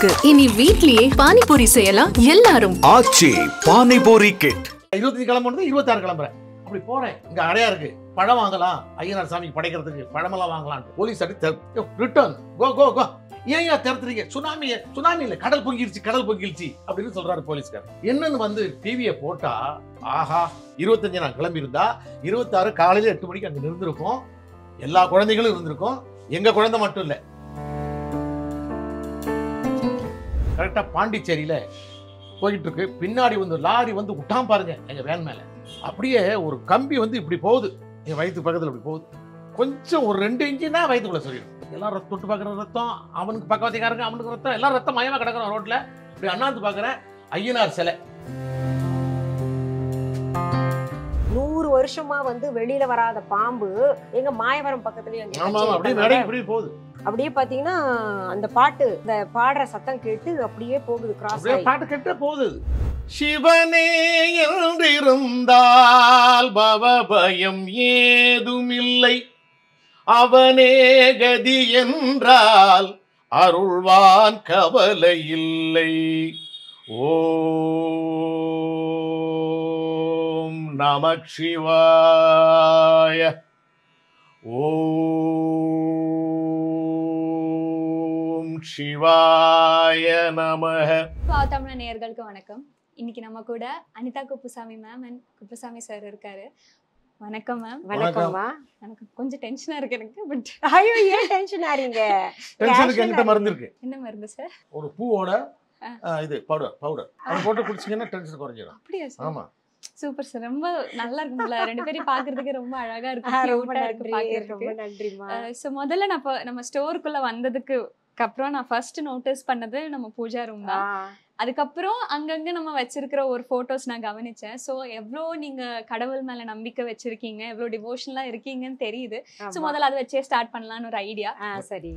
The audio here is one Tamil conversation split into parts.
இருக்கு. இனி வீட்லயே பானிபூரி செய்யலாம் எல்லாரும். ஆச்சி பானிபூரி கிட். 25 கிளம்புறது 26 கிளம்புறேன். அப்படி போறேன். இங்க அடையா இருக்கு. பழம் வாங்கலாம். ஐயனார் சாமிக்கு படைக்கிறதுக்கு பழமெல்லாம் வாங்கலாம். போலீஸ் அடி ரிட்டர்ன் கோ கோ கோ. ஏன் திறத்துறீங்க? சுனாமி இல்ல, கடல் பொங்கிருச்சு அப்படின்னு சொல்றாரு போலீஸ்கார். என்னன்னு வந்து டிவியை போட்டா, ஆஹா 25 நான் கிளம்பி இருந்தா 26 காலையில 8 மணிக்கு அங்க இருந்திருக்கும். எல்லா குழந்தைகளும் இருந்திருக்கும். எங்க குழந்தை மட்டும் இல்ல. கரெக்டா பாண்டிச்சேரியில போயிட்டு இருக்கு. பின்னாடி வந்து லாரி வந்து விட்டான் பாருங்க எங்க வேன் மேல. அப்படியே ஒரு கம்பி வந்து இப்படி போகுது, எங்க வயிற்று பக்கத்துல இப்படி போகுது. கொஞ்சம் ஒரு 2 இன்ச்சு தான் வயிற்றுக்குள்ள சொல்லிடும். எல்லாம் தொட்டு பார்க்குற ரத்தம், அவனுக்கு பக்கவாத்திக்காரங்க, அவனுக்கு ரத்தம், எல்லாம் ரத்தம் மயமா கிடக்குறோம் ரோட்ல. இப்படி அண்ணாந்து பார்க்குறேன், ஐயனார் சிலை. 100 வருஷமா வந்து வெளியில வராத பாம்பு எங்க மாயவரம் பக்கத்துலயே அப்படியே போகுது. அப்படியே பாத்தீங்கன்னா அந்த பாட்டு, இந்த பாடுற சத்தம் கேட்டு அப்படியே போகுது, கிராஸ் பாட்டு கேட்டு போகுது. சிவனே என்றிருந்தால் பவபயம் ஏதுமில்லை, அவனே கதி என்றால் அருள்வான் கவலை இல்லை. ஓம் நமக் சிவாய. ஓம் சிவாய நமஹ. தமிழ் நேயர்களுக்கு வணக்கம். இன்னைக்கு நம்ம கூட Anitha Kuppusamy ma'am and Kuppusamy sir இருக்காரு. வணக்கம் மேம். வணக்கம்மா. எனக்கு கொஞ்சம் டென்ஷனா இருக்கு எனக்கு. பட் ஐயோ, ஏன் டென்ஷன் ஆறீங்க? டென்ஷனுக்கு என்கிட்ட மருந்து இருக்கு. என்ன மருந்து சார்? ஒரு பூவோட இது பவுடர் அது போட்டு குடிச்சீங்கன்னா டென்ஷன் குறைஞ்சிடும். அப்படியா சார்? ஆமா, சூப்பர் சார். ரொம்ப நல்லா இருக்கும்ல, ரெண்டு பேரும் பாக்குறதுக்கு ரொம்ப அழகா இருக்கு, ரொம்ப கியூட்டா இருக்கு நன்றி, பாக்குறதுக்கு. ரொம்ப நன்றிமா. சோ முதல்ல நம்ம ஸ்டோருக்குள்ள வந்ததுக்கு அப்புறம் நான் ஃபர்ஸ்ட் நோட்டீஸ் பண்ணது நம்ம பூஜா ரூம் தான். அதுக்கப்புறம் அங்கங்க நம்ம வச்சிருக்கிற ஒரு போட்டோஸ் நான் கவனிச்சேன். ஸோ எவ்வளோ நீங்க கடவுள் மேல நம்பிக்கை வச்சிருக்கீங்க, எவ்வளோ டிவோஷனலா இருக்கீங்கன்னு தெரியுது. ஸோ முதல்ல அதை வச்சே ஸ்டார்ட் பண்ணலாம்னு ஒரு ஐடியா. சரி.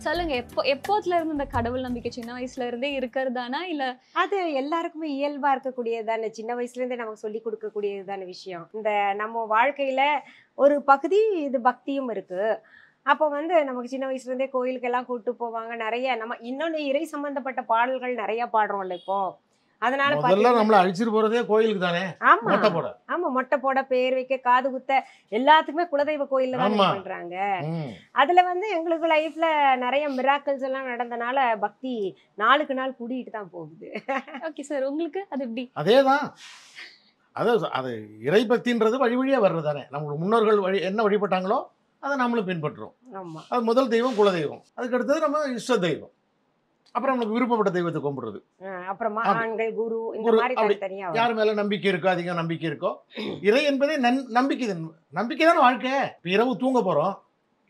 சொல்லுங்க, எப்போதுல இருந்து இந்த கடவுள் நம்பிக்கை சின்ன வயசுல இருந்தே இருக்கிறதானா இல்ல? அது எல்லாருக்குமே இயல்பா இருக்கக்கூடியதான, சின்ன வயசுல இருந்தே நமக்கு சொல்லி கொடுக்கக்கூடியதான விஷயம். இந்த நம்ம வாழ்க்கையில ஒரு பகுதி இது பக்தியும் இருக்கு. அப்போ வந்து நமக்கு சின்ன வயசுல இருந்தே கோயிலுக்கு எல்லாம் கூப்பிட்டு போவாங்க. நிறைய நம்ம இன்னொன்னு இறை சம்பந்தப்பட்ட பாடல்கள் நிறைய பாடுறோம்ல இப்போ. அதனால நம்மள அழிச்சிட்டு போறதே கோயிலுக்கு தானே. ஆமா ஆமா, மொட்டை போட, பேர் வைக்க, காது குத்த, எல்லாத்துக்குமே குலதெய்வ கோயில்ல தான் பண்றாங்க. அதுல வந்து எங்களுக்கு லைஃப்ல நிறைய மிராக்கிள்ஸ் எல்லாம் நடந்தனால பக்தி நாளுக்கு நாள் கூடிட்டு தான் போகுது. ஓகே சார், உங்களுக்கு அது எப்படி? அதேதான். அது இறை பக்தின்றது வழி வழியா வர்றது தானே. நம்மளோட முன்னோர்கள் என்ன வழிபட்டாங்களோ அதை நம்மளும் பின்பற்றுறோம். ஆமா, அது முதல் தெய்வம் குலதெய்வம், அதுக்கு அடுத்தது நம்ம இஷ்ட தெய்வம், அப்புறம் நமக்கு விருப்பப்பட்ட தெய்வத்தை கும்பிடுறது. அப்புறமா ஆண்கள் குரு, இந்த மாதிரி தனித்தனியா யார் மேல நம்பிக்கை இருக்கோ, அதிக நம்பிக்கை இருக்கோ. இறை என்பதே நம்பிக்கை தானே வாழ்க்கை. இப்போ இரவு தூங்க போறோம்,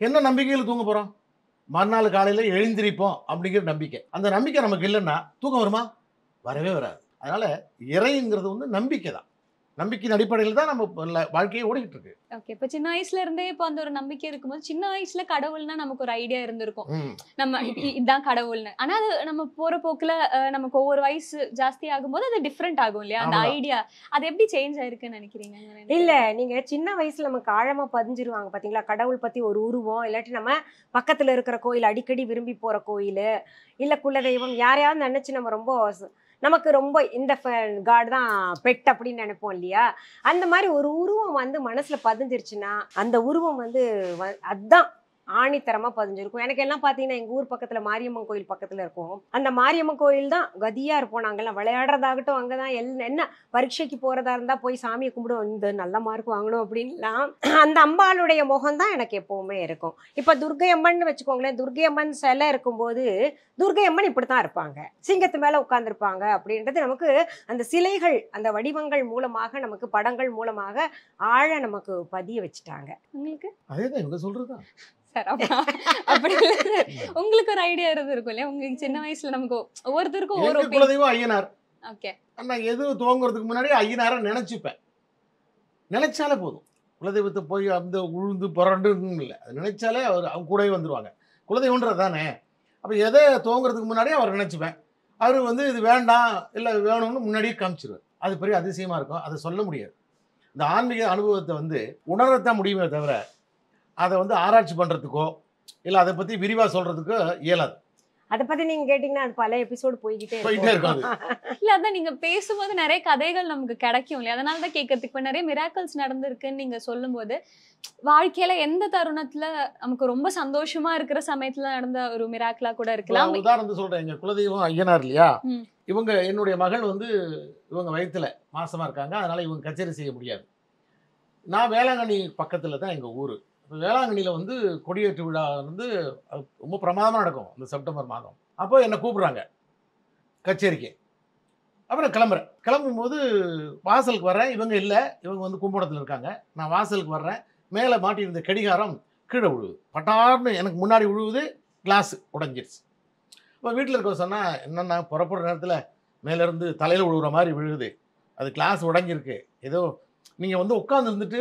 என்ன நம்பிக்கையில் தூங்க போறோம்? மறுநாள் காலையில எழுந்திரிப்போம் அப்படிங்கிற நம்பிக்கை. அந்த நம்பிக்கை நமக்கு இல்லைன்னா தூக்கம் வருமா? வரவே வராது. அதனால இறைங்கிறது வந்து நம்பிக்கை தான். நம்பிக்கையின் அடிப்படையில் தான் நம்ம வாழ்க்கையை ஓடிக்கிட்டு இருக்கு. ஓகே, இப்போ சின்ன வயசுல இருந்தே இப்போ அந்த ஒரு நம்பிக்கை இருக்கும்போது, சின்ன வயசுல கடவுள்னா நமக்கு ஒரு ஐடியா இருந்திருக்கும், நம்ம இதுதான் கடவுள்னு. ஆனா அது நம்ம போற போக்குல நமக்கு ஒவ்வொரு வயசு ஜாஸ்தி ஆகும்போது அது டிஃப்ரெண்ட் ஆகும் இல்லையா? அந்த ஐடியா அது எப்படி சேஞ்ச் ஆயிருக்குன்னு நினைக்கிறீங்க? இல்ல, நீங்க சின்ன வயசுல நமக்கு ஆழமா பதிஞ்சிருவாங்க பாத்தீங்களா, கடவுள் பத்தி ஒரு உருவம், இல்லாட்டி நம்ம பக்கத்துல இருக்கிற கோயில், அடிக்கடி விரும்பி போற கோயில், இல்ல குலதெய்வம், யாரையாவது நினைச்சு நம்ம நமக்கு ரொம்ப இந்த காட் தான் பெட் அப்படின்னு நினைப்போம் இல்லையா? அந்த மாதிரி ஒரு உருவம் வந்து மனசுல பதிஞ்சிருச்சுன்னா அந்த உருவம் வந்து அதுதான் ஆணித்தரமா பதிஞ்சிருக்கும். எனக்கு எல்லாம் பாத்தீங்கன்னா எங்க ஊர் பக்கத்துல மாரியம்மன் கோயில் பக்கத்துல இருக்கும். அந்த மாரியம்மன் கோயில் தான் கதியா இருப்போம். நாங்கெல்லாம் விளையாடுறதாகட்டும், அங்கதான் என்ன பரீட்சைக்கு போறதா இருந்தா போய் சாமியை கும்பிடுவோம், இந்த நல்ல மார்க் வாங்கணும் அப்படின்லாம். அந்த அம்பாளுடைய முகம் தான் எனக்கு எப்பவுமே இருக்கும். இப்ப துர்க்கை அம்மன் வச்சுக்கோங்களேன், துர்க்கை அம்மன் சிலை இருக்கும்போது துர்க்கை அம்மன் இப்படித்தான் இருப்பாங்க, சிங்கத்து மேல உட்கார்ந்துருப்பாங்க அப்படின்றது நமக்கு அந்த சிலைகள், அந்த வடிவங்கள் மூலமாக, நமக்கு படங்கள் மூலமாக ஆழ நமக்கு பதிய வச்சுட்டாங்க. உங்களுக்கு அதேதான் இவங்க சொல்றதுதான். சார் அப்படி இல்ல சார். உங்களுக்கு ஒரு ஐடியா இருக்கும் இல்லையா? உங்களுக்கு சின்ன வயசுல நமக்கு ஒவ்வொருத்தருக்கும் எங்க ஒவ்வொரு குலதெய்வம் ஐயனார். ஓகே. நான் எது துவங்குறதுக்கு முன்னாடி ஐயனாரை நினைச்சுப்பேன். நினைச்சாலே போதும். குலதெய்வத்தை போய் அந்த உழுந்து புரண்டுன்னு இல்லை, அது நினைச்சாலே அவங்க கூடவே வந்துடுவாங்க. குலதெய்வன்றது தானே. அப்போ எதை துவங்குறதுக்கு முன்னாடியே அவர் நினச்சிப்பேன். அவர் வந்து இது வேண்டாம் இல்லை வேணும்னு முன்னாடியே காமிச்சிருவார். அது பெரிய அதிசயமாக இருக்கும். அதை சொல்ல முடியாது. இந்த ஆன்மீக அனுபவத்தை வந்து உணரத்தான் முடியுமே தவிர அதை வந்து ஆராய்ச்சி பண்ணுறதுக்கோ இல்லை அதை பற்றி விரிவாக சொல்கிறதுக்கோ இயலாது. அதை பத்தி நீங்க கேட்டீங்கன்னா அது பல எபிசோடு போய்கிட்டே இருக்கும். இல்ல அதான் நீங்க பேசும்போது நிறைய கதைகள் நமக்கு கிடைக்கும் இல்லையா? அதனால தான் கேட்கறதுக்கு. இப்போ நிறைய மிராக்கல்ஸ் நடந்திருக்குன்னு நீங்க சொல்லும்போது வாழ்க்கையில எந்த தருணத்துல நமக்கு ரொம்ப சந்தோஷமா இருக்கிற சமயத்துல நடந்த ஒரு மிராக்கலா கூட இருக்கலாம். உதாரணத்துக்கு சொல்றேன், எங்க குலதெய்வம் ஐயனார் இல்லையா, இவங்க என்னுடைய மகள் வந்து இவங்க வயிற்றுல மாசமா இருக்காங்க. அதனால இவங்க கச்சேரி செய்ய முடியாது. நான் வேளாங்கண்ணி பக்கத்துல தான் எங்க ஊரு. வேளாங்கண்ணியில் வந்து கொடியேற்று விழா வந்து ரொம்ப பிரமாதமாக நடக்கும் அந்த செப்டம்பர் மாதம். அப்போ என்னை கூப்பிட்றாங்க கச்சேரிக்கு. அப்புறம் கிளம்புறேன். கிளம்பும்போது வாசலுக்கு வர்றேன். இவங்க இல்லை, இவங்க வந்து கும்பகோணத்தில் இருக்காங்க. நான் வாசலுக்கு வர்றேன். மேலே மாட்டியிருந்த கடிகாரம் கீழே விழுவுது. பட்டார்னு எனக்கு முன்னாடி விழுவுது. கிளாஸ் உடஞ்சிருச்சு. இப்போ வீட்டில் இருக்க சொன்னால் என்னென்னா புறப்படுற நேரத்தில் மேலேருந்து தலையில் விழுவுற மாதிரி விழுகுது. அது கிளாஸ் உடஞ்சிருக்கு. ஏதோ நீங்கள் வந்து உட்காந்து இருந்துட்டு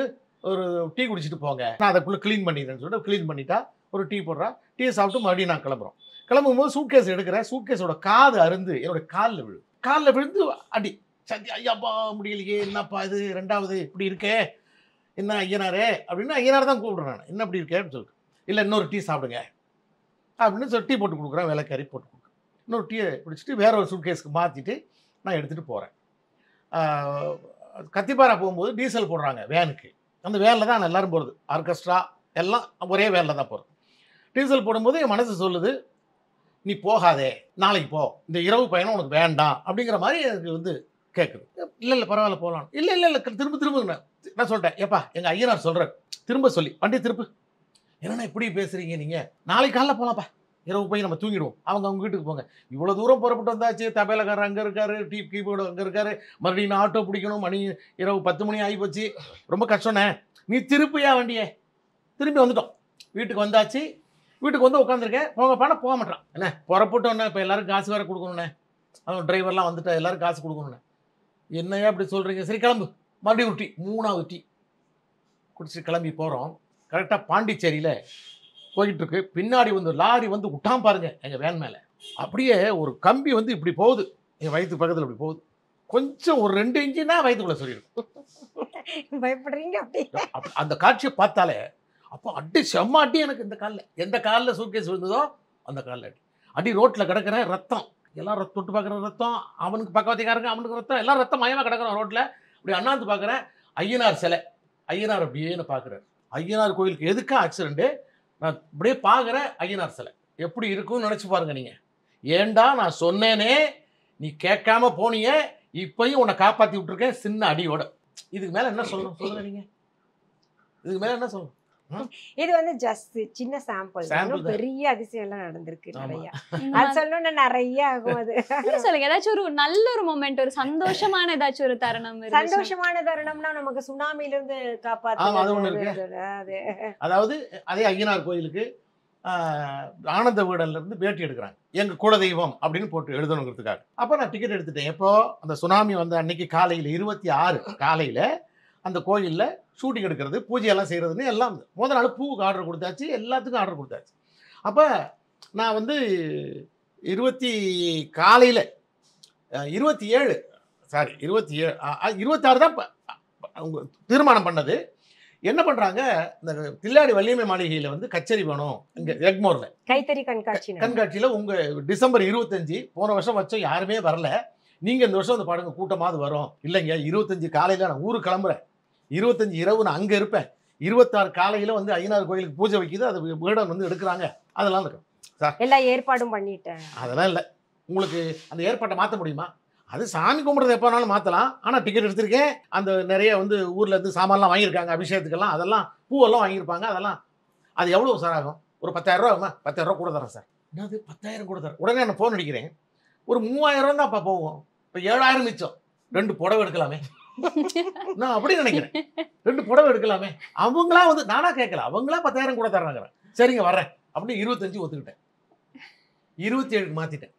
ஒரு டீ குடிச்சிட்டு போங்க, நான் அதுக்குள்ளே க்ளீன் பண்ணிடுறேன்னு சொல்லிட்டு க்ளீன் பண்ணிட்டா ஒரு டீ போடுறா. டீயை சாப்பிட்டு மறுபடியும் நான் கிளம்புறோம். கிளம்பும்போது சூட்கேஸ் எடுக்கிறேன். சூட்கேஸோட காது அருந்து என்னோட காலில் விழுது. காலில் விழுந்து அடி சத்தி. ஐயாப்பா முடியலையே, என்னப்பா இது ரெண்டாவது இப்படி இருக்கே, என்ன ஐயனாரே அப்படின்னு ஐயனார் தான் கூப்பிடுறேன். நான் என்ன இப்படி இருக்கேன்னு சொல்லிட்டு, இல்லை இன்னொரு டீ சாப்பிடுங்க அப்படின்னு சொல்லி டீ போட்டு கொடுக்குறேன். வேலைக்காரி போட்டு கொடுக்குறேன். இன்னொரு டீயை குடிச்சிட்டு வேற ஒரு சூட்கேஸ்க்கு மாற்றிட்டு நான் எடுத்துகிட்டு போகிறேன். கத்திப்பாரா போகும்போது டீசல் போடுறாங்க வேனுக்கு. அந்த வேனில் தான் எல்லோரும் போகிறது. ஆர்கெஸ்ட்ரா எல்லாம் ஒரே வேனில் தான் போகிறது. டீசல் போடும்போது என் மனசு சொல்லுது, நீ போகாதே, நாளைக்கு போ, இந்த இரவு பயணம் உனக்கு வேண்டாம் அப்படிங்கிற மாதிரி எனக்கு வந்து கேட்குது. இல்லை இல்லை பரவாயில்ல போகலாம். இல்லை இல்லை இல்லை திரும்ப நான் சொல்லிட்டேன், ஏப்பா எங்கள் ஐயனார் சொல்கிறேன் திரும்ப சொல்லி வண்டி திருப்பு. என்னென்னா இப்படி பேசுகிறீங்க நீங்கள், நாளைக்கு காலைல போகலாம்ப்பா, இரவு போய் நம்ம தூங்கிடுவோம், அவங்க வீட்டுக்கு போங்க. இவ்வளோ தூரம் புறப்பட்டு வந்தாச்சு, தபேலக்காரர் அங்கே இருக்காரு, கீபோர்டு அங்கே இருக்காரு, மறுபடியும் நான் ஆட்டோ பிடிக்கணும், மணி இரவு 10 மணி ஆகி போச்சு, ரொம்ப கஷ்டம்ண்ணே, நீ திருப்பியா வண்டியே. திரும்பி வந்துட்டோம். வீட்டுக்கு வந்தாச்சு. வீட்டுக்கு வந்து உட்காந்துருக்கேன். போங்கப்பானா போக மாட்டான். என்ன புறப்பட்டோன்னே இப்போ எல்லோரும் காசு வேறு கொடுக்கணுண்ணே, அவன் டிரைவர்லாம் வந்துட்டா எல்லோரும் காசு கொடுக்கணுண்ணே. என்னையா அப்படி சொல்கிறீங்க, சரி கிளம்பு. மறுபடியும் ஒரு டீ, 3வது டீ குடிச்சிட்டு கிளம்பி போகிறோம். கரெக்டாக பாண்டிச்சேரியில் போயிட்டுருக்கு. பின்னாடி வந்து லாரி வந்து விட்டான் பாருங்க எங்கள் வேன் மேலே. அப்படியே ஒரு கம்பி வந்து இப்படி போகுது, என் வயிற்று பக்கத்தில் இப்படி போகுது. கொஞ்சம் ஒரு 2 இன்ச்சுனா வயிற்றுக்குள்ளே சொல்லியிருக்கும். பயப்படுறீங்க அப்படி. அந்த காட்சியை பார்த்தாலே அப்போ அடி செம்ம அடி எனக்கு. இந்த காலில் எந்த காலில் சூட்கேஸ் விழுந்ததோ அந்த காலில் அடி. அடி ரோட்டில் கிடக்கிற ரத்தம், எல்லாம் தொட்டு பார்க்குற ரத்தம், அவனுக்கு பக்கவத்திக்காரங்க அவனுக்கு ரத்தம், எல்லாம் ரத்தம் மயமாக கிடக்கிறோம் ரோட்டில். இப்படி அண்ணாந்து பார்க்குறேன், ஐயனார் சிலை. ஐயனார் அப்படியேன்னு பார்க்குறாரு. ஐயனார் கோயிலுக்கு எதுக்கா ஆக்சிடென்ட்டு, நான் இப்படியே பார்க்குறேன் ஐயனார் சிலை. எப்படி இருக்கும்னு நினச்சி பாருங்க நீங்கள். ஏண்டா நான் சொன்னேனே, நீ கேட்காம போனீங்க, இப்பயும் உன்னை காப்பாற்றி விட்டுருக்கேன் சின்ன அடியோட. இதுக்கு மேலே என்ன சொல்லணும் சொல்லுங்க நீங்கள், இதுக்கு மேலே என்ன சொல்லணும்? இது வந்து ஜஸ்ட் சின்ன சாம்பிள். பெரிய அதிசயம் எல்லாம் நடந்திருக்கு நிறைய. அது சொல்லணும்னா நிறைய ஆகும். அது சொல்லுங்க, ஏதாச்சும் ஒரு நல்ல ஒரு மொமெண்ட், ஒரு சந்தோஷமான ஏதாச்சும் ஒரு தருணம். சந்தோஷமான தருணம்னா நமக்கு சுனாமில இருந்து காப்பாத்து. அதாவது அதே ஐயனார் கோயிலுக்கு ஆனந்த வீடன்ல இருந்து பேட்டி எடுக்கிறாங்க. எங்க குலதெய்வம் அப்படின்னு போட்டு எழுதணுங்கிறதுக்காக. அப்ப நான் டிக்கெட் எடுத்துட்டேன். எப்போ அந்த சுனாமி வந்த அன்னைக்கு காலையில் 26 காலையில அந்த கோயிலில் ஷூட்டிங் எடுக்கிறது, பூஜையெல்லாம் செய்கிறதுன்னு எல்லாம். முதல் நாள் பூவுக்கு ஆர்டர் கொடுத்தாச்சு, எல்லாத்துக்கும் ஆர்டர் கொடுத்தாச்சு. அப்போ நான் வந்து 26 26 தான் அவங்க தீர்மானம் பண்ணது. என்ன பண்ணுறாங்க, இந்த தில்லாடி வள்ளியம்மை மாளிகையில் வந்து கச்சேரி வேணும், இங்கே எக்மோரில் கைத்தறி கண்காட்சியில் உங்கள் டிசம்பர் 25 போன வருஷம் வச்சோம், யாருமே வரல, நீங்கள் இந்த வருஷம் வந்து பாடுங்க, கூட்டமாவது வரும். இல்லைங்க 25 காலையில் நான் ஊருக்கு கிளம்புறேன், 25 இரவு நான் அங்கே இருப்பேன், 26 காலையில் வந்து ஐயனார் கோயிலுக்கு பூஜை வைக்கிது, அது வீடம் வந்து எடுக்கிறாங்க, அதெல்லாம் இருக்கு சார், எல்லா ஏற்பாடும் பண்ணிட்டேன். அதெல்லாம் இல்லை, உங்களுக்கு அந்த ஏற்பாட்டை மாற்ற முடியுமா? அது சாமி கும்பிட்றது எப்போனாலும் மாற்றலாம். ஆனால் டிக்கெட் எடுத்திருக்கேன். அந்த நிறைய வந்து ஊரில் இருந்து சாமான்லாம் வாங்கியிருக்காங்க, அபிஷேகத்துக்கெல்லாம் அதெல்லாம் பூவெல்லாம் வாங்கியிருப்பாங்க. அதெல்லாம் அது எவ்வளோ சார் ஆகும்? ஒரு 10,000 ரூபா ஆகுமா? 10,000 ரூபா கூட தரேன் சார். என்னது 10,000 கூட தரேன்? உடனே நான் ஃபோன் அடிக்கிறேன், ஒரு 3,000 தான் அப்போ போகும், இப்போ 7,000 மிச்சம், 2 புடவை எடுக்கலாமே. நான் அப்படி நினைக்கிறேன், 2 புடவை எடுக்கலாமே. அவங்களா வந்து நானா கேட்கல, அவங்களா 10,000 கூட தர்றாங்க. சரிங்க வர்றேன் அப்படின்னு 25 ஒத்துக்கிட்டேன். 27க்கு மாத்திட்டேன்.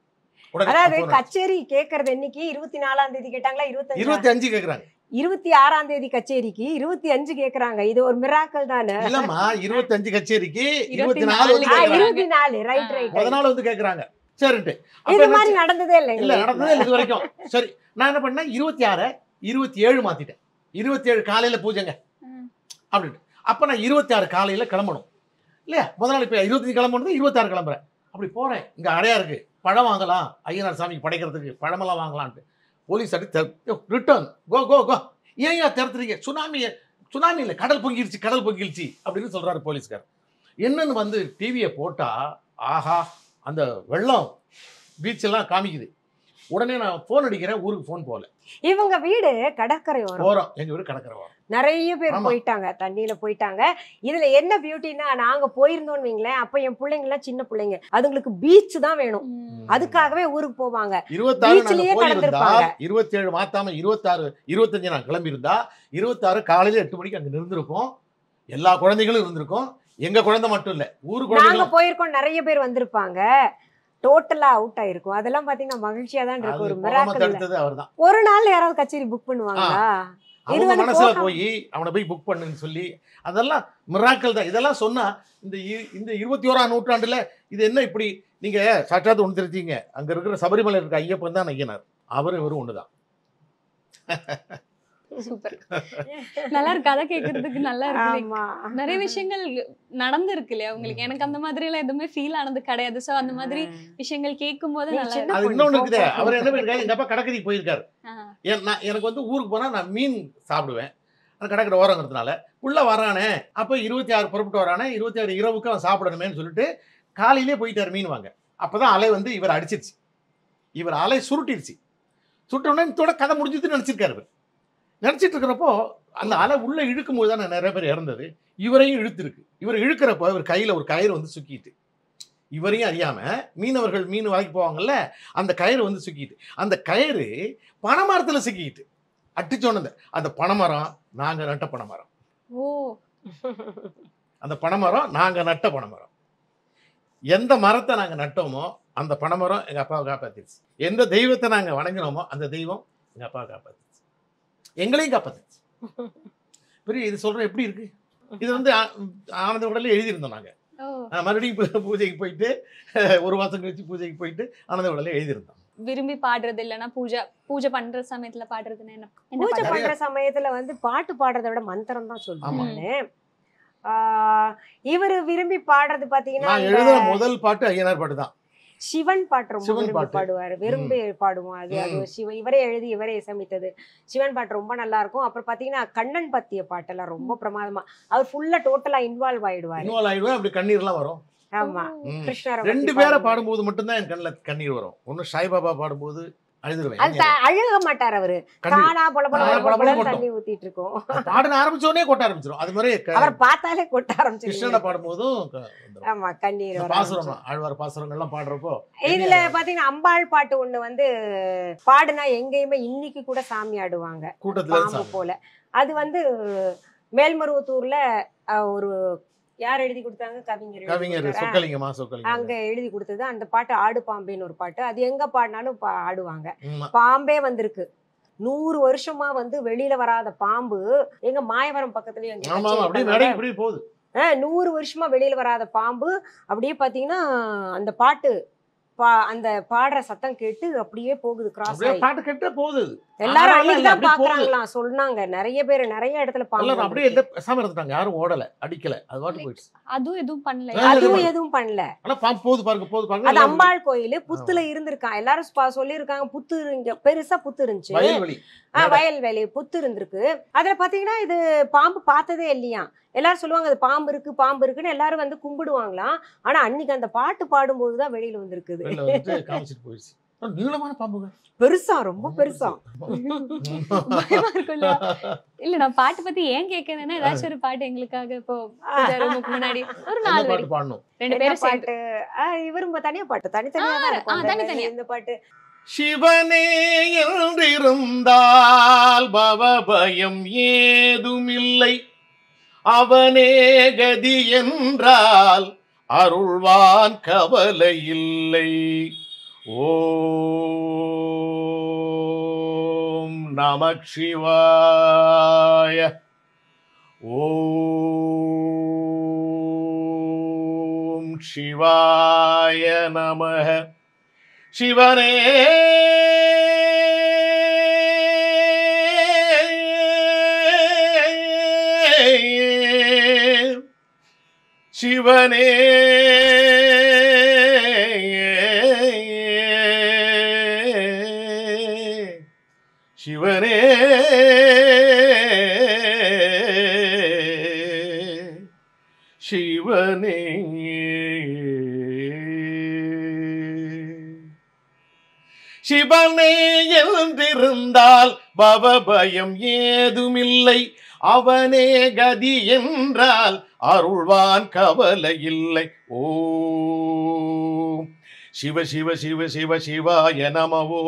அதாவது உடனே கச்சேரி கேக்குறது என்னைக்கு 24ஆம் தேதி கேட்டாங்களா 25 25 கேக்குறாங்க. 26ஆம் தேதி கச்சேரிக்கு 25 கேக்குறாங்க. இது ஒரு மிராக்கல் தானே. இல்லம்மா 25 கச்சேரிக்கு 24 24 வந்து கேக்குறாங்க. 24 ரைட் ரைட். முத நாள் வந்து கேக்குறாங்க. சரிட்டு இது மாதிரி நடந்ததே இல்ல. இல்ல நடந்ததே இது வரைக்கும். சரி நான் என்ன பண்ணேன் 26 27 மாத்திட்டேன். 27 காலையில பூஜைங்க அப்படின்ட்டு. அப்ப நான் 26 காலையில கிளம்பணும் இல்லையா? முத நாள் இப்ப 25 கிளம்பணும் 26 கிளம்புறேன். அப்படி போறேன். இங்க அடையா இருக்கு, பழம் வாங்கலாம், ஐயனார் சாமிக்கு படைக்கிறதுக்கு பழமெல்லாம் வாங்கலான்ட்டு போலீஸ் ரிட்டர்ன் கோ கோ கோ. ஏன் திறத்துறீங்க? சுனாமி இல்லை, கடல் பொங்கிருச்சு அப்படின்னு சொல்றாரு போலீஸ்கார். என்னன்னு வந்து டிவியை போட்டா ஆஹா அந்த வெள்ளம் பீச்செல்லாம் காமிக்குது. உடனே நான் ஃபோன் அடிக்கிறேன், ஊருக்கு ஃபோன் போகல. இவங்க வீடு கடற்கரை போறோம், எங்க வீடு கடற்கரை வரும். நிறைய பேர் போயிட்டாங்க, தண்ணியில போயிட்டாங்க. இதுல என்ன பியூட்டின்னா நாங்க போயிருந்தோம்னு வைங்களேன், அப்ப என் பிள்ளைங்க எல்லாம் சின்ன பிள்ளைங்க, அதுங்களுக்கு பீச் தான் வேணும், அதுக்காகவே ஊருக்கு போவாங்க. 27 மாத்தாம 26 25 நான் கிளம்பி இருந்தா 26 காலையில 8 மணிக்கு அங்க இருந்திருக்கும். எல்லா குழந்தைகளும் இருந்திருக்கும். எங்க குழந்தை மட்டும் இல்ல, ஊரு நாங்க போயிருக்கோம், நிறைய பேர் வந்திருப்பாங்க. டோட்டலா அவுட் ஆயிருக்கும். அதெல்லாம் பாத்தீங்கன்னா மகிழ்ச்சியா தான் இருக்கு. ஒரு மிராக்கிள். அவர்தான் ஒரு நாள் யாராவது கச்சேரி புக் பண்ணுவாங்களா? அவங்க மனசுல போய் அவனை போய் புக் பண்ணுன்னு சொல்லி அதெல்லாம் மிராக்கிள் தான். இதெல்லாம் சொன்னா இந்த 21ஆம் நூற்றாண்டுல இது என்ன இப்படி நீங்க சாட்சாத்து ஒன்று தெரிஞ்சீங்க. அங்க இருக்கிற சபரிமலை இருக்க ஐயப்பன் தான் ஐயனார், அவரும் இவரும் ஒண்ணுதான். சூப்பர், நல்லா இருக்கு. கதை கேட்கறதுக்கு நல்லா இருக்கு. நிறைய விஷயங்கள் நடந்திருக்கு இல்லையா உங்களுக்கு? எனக்கு அந்த மாதிரி எல்லாம் எதுவுமே ஃபீல் ஆனது கிடையாது. சோ அந்த மாதிரி விஷயங்கள் கேட்கும் போது நல்லா அது இன்னொன்னு இருக்குது. அவர் என்ன பண்ணிருக்காரு, எங்க அப்பா கடற்கரைக்கு போயிருக்காரு. எனக்கு வந்து ஊருக்கு போனா நான் மீன் சாப்பிடுவேன், அந்த கடற்கரை ஓரங்கிறதுனால உள்ள வரானே. அப்ப 26 புறப்பட்டு வரானே, 26 இரவுக்கு அவன் சாப்பிடணுமேன்னு சொல்லிட்டு காலையிலேயே போயிட்டாரு மீன் வாங்க. அப்பதான் அலை வந்து இவர் அடிச்சிருச்சு, இவர் அலை சுருட்டிருச்சு. சுட்டோடனே இதோட கதை முடிஞ்சதுன்னு நினைச்சிருக்காரு. நினச்சிட்டு இருக்கிறப்போ அந்த அலை உள்ள இழுக்கும் போது தான் நிறைய பேர் இறந்தது. இவரையும் இழுத்துருக்கு. இவர் இழுக்கிறப்போ இவர் கையில் ஒரு கயிறு வந்து சுக்கிட்டு, இவரையும் அறியாம மீனவர்கள் மீன் வாங்கி போவாங்கல்ல, அந்த கயிறு வந்து சுக்கிட்டு, அந்த கயிறு பனைமரத்தில் சிக்கிட்டு அட்டிச்சோன்னு. அந்த பனைமரம் நாங்க நட்ட பனைமரம். ஓ, அந்த பனைமரம் நாங்க நட்ட பனைமரம். எந்த மரத்தை நாங்க நட்டோமோ அந்த பனைமரம் எங்க அப்பாவை காப்பாத்திருச்சு. எந்த தெய்வத்தை நாங்க வணங்கினோமோ அந்த தெய்வம் எங்க அப்பாவை காப்பாத்திருச்சு, எங்களையும் காப்பாத்துச்சு. பெரிய இது சொல்றேன் எப்படி இருக்கு. இது வந்து ஆனந்த உடலே எழுதியிருந்தோம் நாங்க. மறுபடியும் பூஜைக்கு போயிட்டு ஒரு மாசம் கழிச்சு பூஜைக்கு போயிட்டு ஆனந்த உடலே எழுதியிருந்தோம். விரும்பி பாடுறது இல்லைன்னா பூஜை பண்ற சமயத்துல பாடுறதுன்னு என்ன? பூஜை பண்ற சமயத்துல வந்து பாட்டு பாடுறதை விட மந்திரம் தான் சொல்லுவாங்க. இவரு விரும்பி பாடுறது பாத்தீங்கன்னா முதல் பாட்டு ஐயனார் பாட்டு தான். சிவன் பாட்டு ரொம்ப விரும்பி பாடுவாரு, விரும்பி பாடுவோம். அது இவரே எழுதி இவரே இசையமைத்தது. சிவன் பாட்டு ரொம்ப நல்லா இருக்கும். அப்புறம் பாத்தீங்கன்னா கண்ணன் பத்திய பாட்டெல்லாம் ரொம்ப பிரமாதமா, அவர் ஃபுல்லா டோட்டலா இன்வால்வ் ஆயிடுவாரு. அப்படி கண்ணீர்லாம் வரும். ஆமா, கிருஷ்ணர் 2 பேரை பாடும்போது மட்டும்தான் என் கண்ணில் கண்ணீர் வரும். ஒன்னு சாய்பாபா பாடும்போது அழுதுருவேன். அழுக மாட்டார் அவரு, தானா பொல பொல தண்ணி ஊத்திட்டு இருக்கோம். பாட ஆரம்பிச்சோடனே கொட்ட ஆரம்பிச்சிடும். அது மாதிரி அவர் பார்த்தாலே கொட்ட ஆரம்பிச்சிடும். கிருஷ்ணனை பாடும்போதும் ஆமா கண்ணீர் பாசுரம், ஆழ்வார் பாசுரங்கள்லாம் பாடுறப்போ இதுல பாத்தீங்கன்னா அம்பாள் பாட்டு ஒண்ணு வந்து பாடுனா எங்கேயுமே இன்னைக்கு கூட சாமி ஆடுவாங்க கூட்டத்துல போல. அது வந்து மேல்மருவத்தூர்ல ஒரு யார் எழுதி கொடுத்தாங்க, கவிஞர் சொக்கலிங்கமா, அங்க எழுதி கொடுத்தது. அந்த பாட்டு ஆடு பாம்பேன்னு ஒரு பாட்டு, அது எங்க பாடினாலும் ஆடுவாங்க. பாம்பே வந்திருக்கு. 100 வருஷமா வந்து வெளியில வராத பாம்பு எங்க மாயவரம் பக்கத்துலயும் 100 வருஷமா வெளியில வராத பாம்பு. அப்படியே பாத்தீங்கன்னா அந்த பாட்டு அந்த பாடுற சத்தம் கேட்டு அப்படியே போகுது, கிராஸ் ஆகி பாட்டு கேட்டே போகுது. எல்லாரும் அன்னைக்குதான் பாக்குறாங்களாம் சொன்னாங்க. நிறைய பேர் நிறைய இடத்துல பாம்பு அப்படியே பேசாம இருந்துட்டாங்க, யாரும் ஓடல அடிக்கல, அது பாட்டு போயிடுச்சு. அதுவும் எதுவும் பண்ணல. ஆனா பாம்பு போகுது பாருங்க. அது அம்பாள் கோயில் புத்துல இருந்திருக்கான். எல்லாரும் சொல்லியிருக்காங்க புத்து இங்க பெருசா புத்து இருந்துச்சு, வயல்வெளி புத்து இருந்திருக்கு. அதுல பாத்தீங்கன்னா இது பாம்பு பார்த்ததே இல்லையா. எல்லாரும் சொல்லுவாங்க அது பாம்பு இருக்குன்னு எல்லாரும் வந்து கும்பிடுவாங்களாம். ஆனா அன்னைக்கு அந்த பாட்டு பாடும்போதுதான் வெளியில வந்திருக்குது. நீளமான பாம்புங்க, பெருசா, ரொம்ப பெருசா. இல்ல நான் பாட்டு பத்தி ஏன் கேக்குறேன்னா, ஏதாச்சும் ஒரு பாட்டு எங்களுக்காக இப்போ முன்னாடி ஒரு 4 வரி பாடணும். 2 பேரும் பாட்டு இவரும் தனியா பாட்டு தனித்தனியா இந்த பாட்டு. சிவனே என்றிருந்தால் பவபயம் ஏதுமில்லை, அவனே கதி என்றால் அருள்வான் கவலை இல்லை. ஓம் நமக் சிவாய. ஓம் சிவாய நமஹ. சிவனே சிவனே சிவனே சிவனே. சிவனே என்றிருந்தால் பவபயம் ஏதுமில்லை. அவனே கதி என்றால் அருள்வான் கவலை இல்லை. ஓம் சிவ சிவ சிவ சிவ சிவாய நமவோ.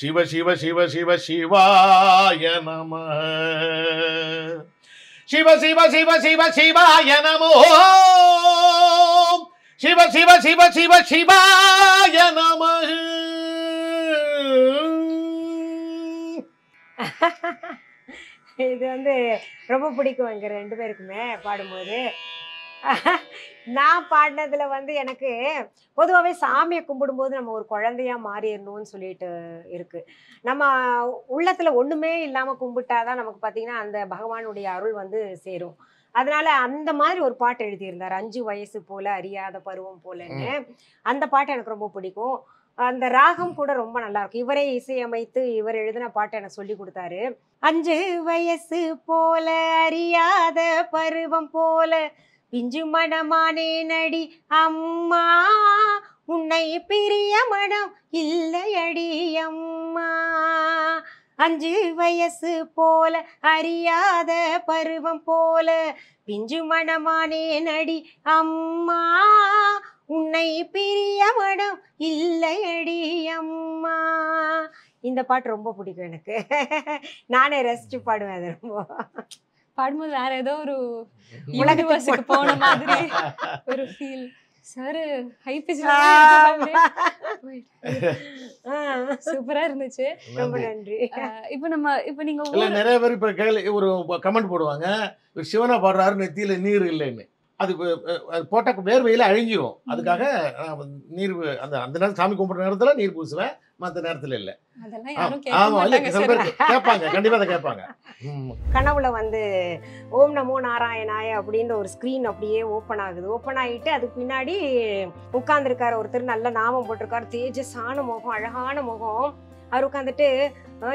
சிவ சிவ சிவ சிவ சிவாய நம. சிவ சிவ சிவ சிவ சிவாய நமோ. சிவ சிவ சிவ சிவ சிவாய நம. இது வந்து ரொம்ப பிடிக்கும் எங்க 2 பேருக்குமே பாடும்போது. நான் பாடினதுல வந்து எனக்கு பொதுவாகவே சாமியை கும்பிடும்போது நம்ம ஒரு குழந்தையா மாறிடணும்னு சொல்லிட்டு இருக்கு. நம்ம உள்ளத்துல ஒண்ணுமே இல்லாம கும்பிட்டாதான் நமக்கு பார்த்தீங்கன்னா அந்த பகவானுடைய அருள் வந்து சேரும். அதனால அந்த மாதிரி ஒரு பாட்டு எழுதியிருந்தார், 5 வயசு போல அறியாத பருவம் போலன்னு. அந்த பாட்டு எனக்கு ரொம்ப பிடிக்கும். அந்த ராகம் கூட ரொம்ப நல்லா இருக்கும். இவரே இசையமைத்து இவர் எழுதின பாட்டு எனக்கு சொல்லி கொடுத்தாரு. 5 வயசு போல அறியாத பருவம் போல பிஞ்சு மனமானே நடி அம்மா, உன்னை பிரிய மனம் இல்லையடி அம்மா. 5 வயசு போல அறியாத பருவம் போல பிஞ்சு மனமானே நடி அம்மா, உன்னை பிரிய மனம் இல்லையடி அம்மா. இந்த பாட்டு ரொம்ப பிடிக்கும் எனக்கு. நானே ரசிச்சு பாடுவேன். அது ரொம்ப பாடும்போது வேற ஏதோ ஒரு யூனிவர்ஸுக்கு போன மாதிரி ஒரு ஃபீல். சார் ஹை பிச்ல சூப்பரா இருந்துச்சு. ரொம்ப நன்றி. இப்போ நீங்க நிறைய பேர் இப்ப ஒரு கமெண்ட் போடுவாங்க, சிவனா பாடுறாரு நெத்தியில நீர் இல்லைன்னு. அது போட்ட வேர்வையில அழிஞ்சிரும். அதுக்காக நீர் அந்த அந்த நேரம் சாமி கும்பிட்ற நேரத்துல நீர் பூசுவேன், மற்ற நேரத்துல இல்ல. கேட்பாங்க, கண்டிப்பா அதை கேட்பாங்க. கனவுல வந்து ஓம் நமோ நாராயணாய அப்படின்ற ஒரு ஸ்கிரீன் அப்படியே ஓப்பன் ஆகுது. ஓப்பன் ஆகிட்டு அதுக்கு பின்னாடி உட்கார்ந்துருக்காரு ஒருத்தர், நல்ல நாமம் போட்டிருக்காரு, தேஜஸான முகம், அழகான முகம். அவர் உட்காந்துட்டு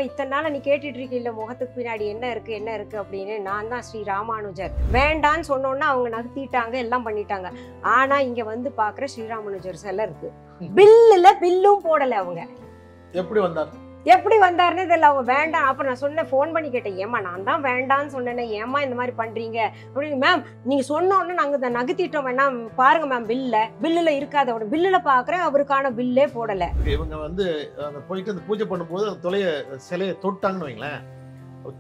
இத்தனை நாள் நீ கேட்டுட்டு இருக்கீல்ல முகத்துக்கு பின்னாடி என்ன இருக்கு அப்படின்னு. நான் தான் ஸ்ரீ ராமானுஜர். வேண்டான்னு சொன்னோன்னா அவங்க நகர்த்திட்டாங்க, எல்லாம் பண்ணிட்டாங்க. ஆனா இங்க வந்து பாக்குற ஸ்ரீராமானுஜர் சிலை இருக்கு. பில்லும் போடல. அவங்க எப்படி வந்தாருன்னு தெரியல. அவங்க வேண்டாம். அப்புறம் நான் சொன்னேன், ஃபோன் பண்ணி கேட்டேன், ஏமா நான் தான் வேண்டான்னு சொன்னேன், ஏமா இந்த மாதிரி பண்றீங்க அப்படின்னு. மேம் நீங்க சொன்னோன்னு நாங்க நகர்த்திட்டோம், வேணாம் பாருங்க மேம் பில்லுல இருக்காது. அவரு பில்லுல பாக்குறேன், அவருக்கான பில்லே போடல. இவங்க வந்து போயிட்டு அந்த பூஜை பண்ணும்போது சிலையை தொட்டாங்கன்னு வைங்களேன்,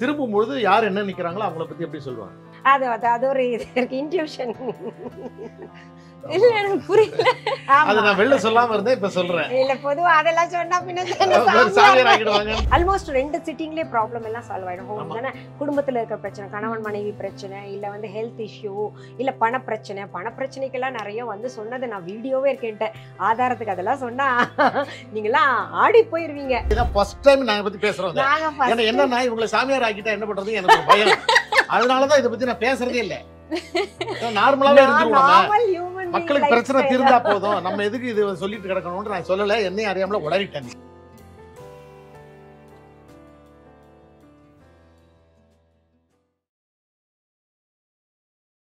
திரும்பும்பொழுது யார் என்ன நிக்கிறாங்களோ அவங்கள பத்தி எப்படி சொல்லுவாங்க? அது ஒரு இன்ட்யூஷன். இல்ல எனக்கு புரியல. அது நான் வெளில சொல்லாம இருந்தேன், இப்ப சொல்றேன். இல்ல பொதுவா அதெல்லாம் சொன்னா பின்ன ஆல்மோஸ்ட் 2 சிட்டிங்லயே ப்ராப்ளம் எல்லாம் சால்வ் ஆயிடும். தானே குடும்பத்துல இருக்க பிரச்சனை, கணவன் மனைவி பிரச்சனை, இல்ல வந்து ஹெல்த் இஷ்யூ, இல்ல பண பிரச்சனைக்கெல்லாம் நிறைய வந்து சொன்னது நான் வீடியோவே இருக்கேன்ட்டேன் ஆதாரத்துக்கு. அதெல்லாம் சொன்னா நீங்களாம் ஆடி போயிருவீங்க. இதான் ஃபர்ஸ்ட் டைம் நாங்க பத்தி பேசுறோம். என்னன்னா இவங்களை சாமியார் ஆக்கிட்டா என்ன பண்றது எனக்கு பயம். அதனாலதான் இதை பத்தி நான் பேசுறதே இல்லை. நார்மலாவே இருந்துருவோம். மக்களுக்கு பிரச்சனை தீர்ந்தா போதும், நம்ம எதுக்கு இது சொல்லிட்டு கிடக்கணும்னு நான் சொல்லல. என்னையும் அறியாமல உளறிட்டேன்.